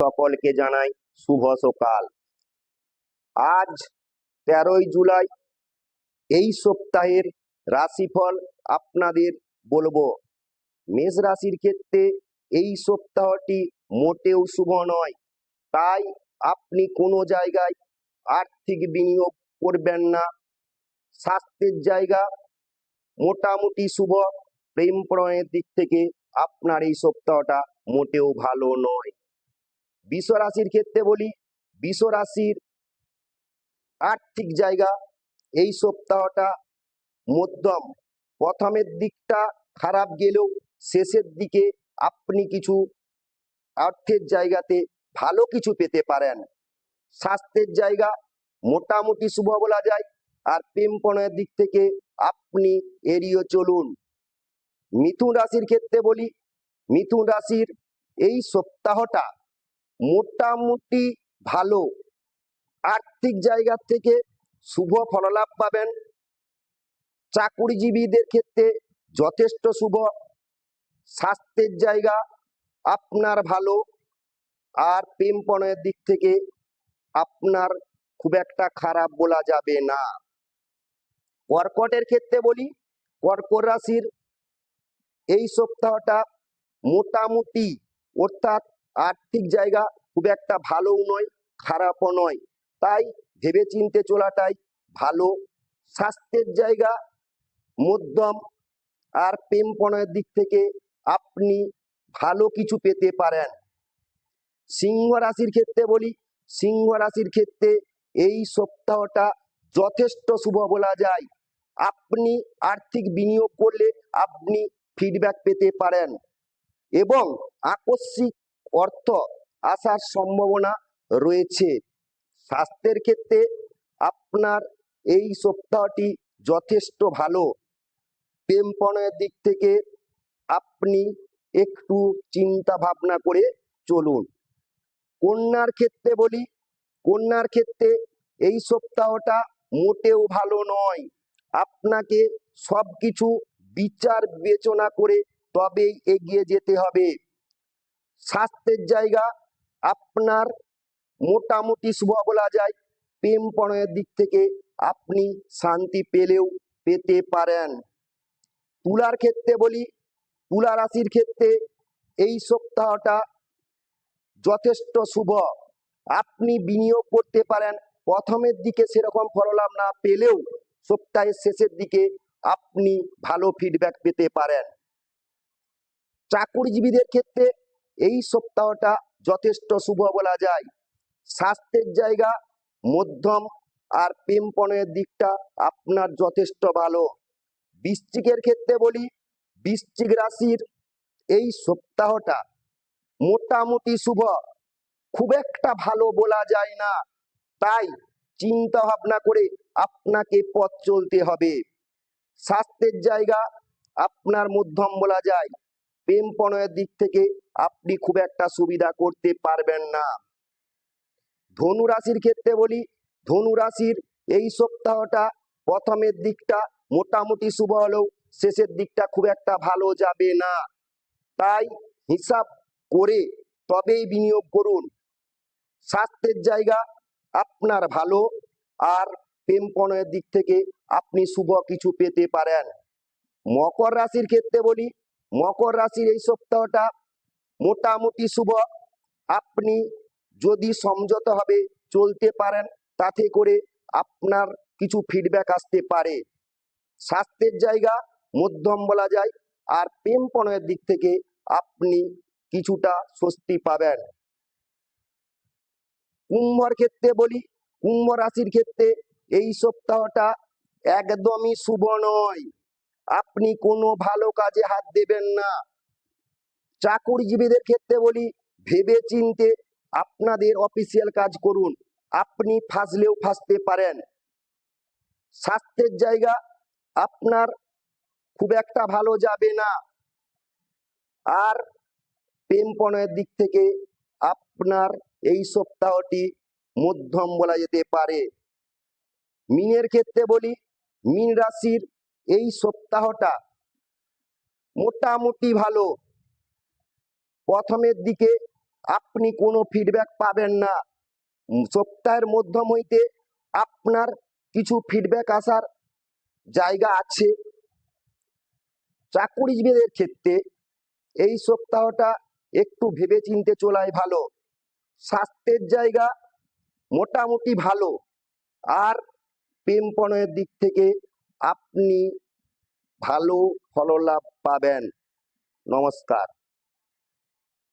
সকলকে জানাই শুভ সকাল। আজ 13ই জুলাই। এই সপ্তাহের রাশিফল আপনাদের বলবো। মেষ রাশির ক্ষেত্রে এই সপ্তাহটি মোটেও শুভ নয়, তাই আপনি কোনো জায়গায় আর্থিক বিনিয়োগ করবেন না। স্বাস্থ্যের জায়গা মোটামুটি শুভ। প্রেম প্রণয়ের দিক থেকে আপনার এই সপ্তাহটা মোটেও ভালো নয়। বৃষ রাশির ক্ষেত্রে বলি, বৃষ রাশির আর্থিক জায়গা এই সপ্তাহটা মধ্যম। প্রথমের দিকটা খারাপ গেলেও শেষের দিকে আপনি কিছু অর্থের জায়গাতে ভালো কিছু পেতে পারেন। স্বাস্থ্যের জায়গা মোটামুটি শুভ বলা যায়। আর প্রেম প্রণয়ের দিক থেকে আপনি এড়িয়ে চলুন। মিথুন রাশির ক্ষেত্রে বলি, মিথুন রাশির এই সপ্তাহটা মোটামুটি ভালো। আর্থিক জায়গা থেকে শুভ ফললাভ পাবেন। চাকুরিজীবীদের ক্ষেত্রে যথেষ্ট শুভ। স্বাস্থ্যের জায়গা আপনার ভালো। আর প্রেম প্রণয়ের দিক থেকে আপনার খুব একটা খারাপ বলা যাবে না। কর্কটের ক্ষেত্রে বলি, কর্কট রাশির এই সপ্তাহটা মোটামুটি, অর্থাৎ আর্থিক জায়গা খুব একটা ভালোও নয়, খারাপও নয়, তাই ভেবেচিন্তে চলাটাই ভালো। স্বাস্থ্যের জায়গা মধ্যম। আর প্রেম প্রণয়ের দিক থেকে আপনি ভালো কিছু পেতে পারেন। সিংহ রাশির ক্ষেত্রে বলি, সিংহ রাশির ক্ষেত্রে এই সপ্তাহটা যথেষ্ট শুভ বলা যায়। আপনি আর্থিক বিনিয়োগ করলে আপনি ফিডব্যাক পেতে পারেন এবং আকস্মিক অর্থ আসার সম্ভাবনা রয়েছে। স্বাস্থ্যের ক্ষেত্রে আপনার এই সপ্তাহটি যথেষ্ট ভালো। প্রেম প্রণয়ের দিক থেকে আপনি একটু চিন্তা ভাবনা করে চলুন। কন্যার ক্ষেত্রে বলি, কন্যার ক্ষেত্রে এই সপ্তাহটা মোটেও ভালো নয়। আপনাকে সবকিছু বিচার বিবেচনা করে তবেই এগিয়ে যেতে হবে। স্বাস্থ্যের জায়গা আপনার মোটামুটি শুভ বলা যায়। প্রেম প্রণয়ের দিক থেকে আপনি শান্তি পেলেও পেতে পারেন। তুলার ক্ষেত্রে বলি, তুলা রাশির ক্ষেত্রে এই সপ্তাহটা যথেষ্ট শুভ। আপনি বিনিয়োগ করতে পারেন। প্রথমের দিকে সেরকম ফললাভ না পেলেও সপ্তাহের শেষের দিকে আপনি ভালো ফিডব্যাক পেতে পারেন। চাকুরিজীবীদের ক্ষেত্রে এই সপ্তাহটা যথেষ্ট শুভ বলা যায়। স্বাস্থ্যের জায়গা মধ্যম। আর প্রেম প্রণয়ের দিকটা আপনার যথেষ্ট ভালো। বৃশ্চিকের ক্ষেত্রে বলি, বৃশ্চিক রাশির এই সপ্তাহটা মোটামুটি শুভ, খুব একটা ভালো বলা যায় না, তাই চিন্তা ভাবনা করে আপনাকে পথ চলতে হবে। স্বাস্থ্যের জায়গা আপনার মধ্যম বলা যায়। প্রেম প্রণয়ের দিক থেকে আপনি খুব একটা সুবিধা করতে পারবেন না। ধনু রাশির ক্ষেত্রে বলি, ধনু রাশির এই সপ্তাহটা প্রথমের দিকটা মোটামুটি শুভ হলেও শেষের দিকটা খুব একটা ভালো যাবে না, তাই হিসাব করে তবেই বিনিয়োগ করুন। স্বাস্থ্যের জায়গা আপনার ভালো। আর প্রেম প্রণয়ের দিক থেকে আপনি শুভ কিছু পেতে পারেন। মকর রাশির ক্ষেত্রে বলি, মকর রাশির এই সপ্তাহটা মোটামুটি শুভ। আপনি যদি সমঝোতাভাবে চলতে পারেন তাতে করে আপনার কিছু ফিডব্যাক আসতে পারে। স্বাস্থ্যের জায়গা মধ্যম বলা যায়। আর প্রেম প্রণয়ের দিক থেকে আপনি কিছুটা স্বস্তি পাবেন। কুম্ভর ক্ষেত্রে বলি, কুম্ভ রাশির ক্ষেত্রে এই সপ্তাহটা একদমই শুভ নয়। আপনি কোনো ভালো কাজে হাত দেবেন না। চাকুরিজীবীদের ক্ষেত্রে বলি, ভেবে চিনতে আপনাদের অফিসিয়াল কাজ করুন, আপনি ফাঁসলেও ফাঁসতে পারেন। স্বাস্থ্যের জায়গা আপনার খুব একটা ভালো যাবে না। আর প্রেম প্রণয়ের দিক থেকে আপনার এই সপ্তাহটি মধ্যম বলা যেতে পারে। মীনের ক্ষেত্রে বলি, মীন রাশির এই সপ্তাহটা মোটামুটি ভালো। প্রথমের দিকে আপনি কোনো ফিডব্যাক পাবেন না। সপ্তাহের মধ্যম হইতে আপনার কিছু ফিডব্যাক আসার জায়গা আছে। চাকুরিজীবীদের ক্ষেত্রে এই সপ্তাহটা একটু ভেবেচিন্তে চলাই ভালো। স্বাস্থ্যের জায়গা মোটামুটি ভালো, আর প্রেম প্রণয়ের দিক থেকে আপনি ভালো ফললাভ পাবেন। নমস্কার।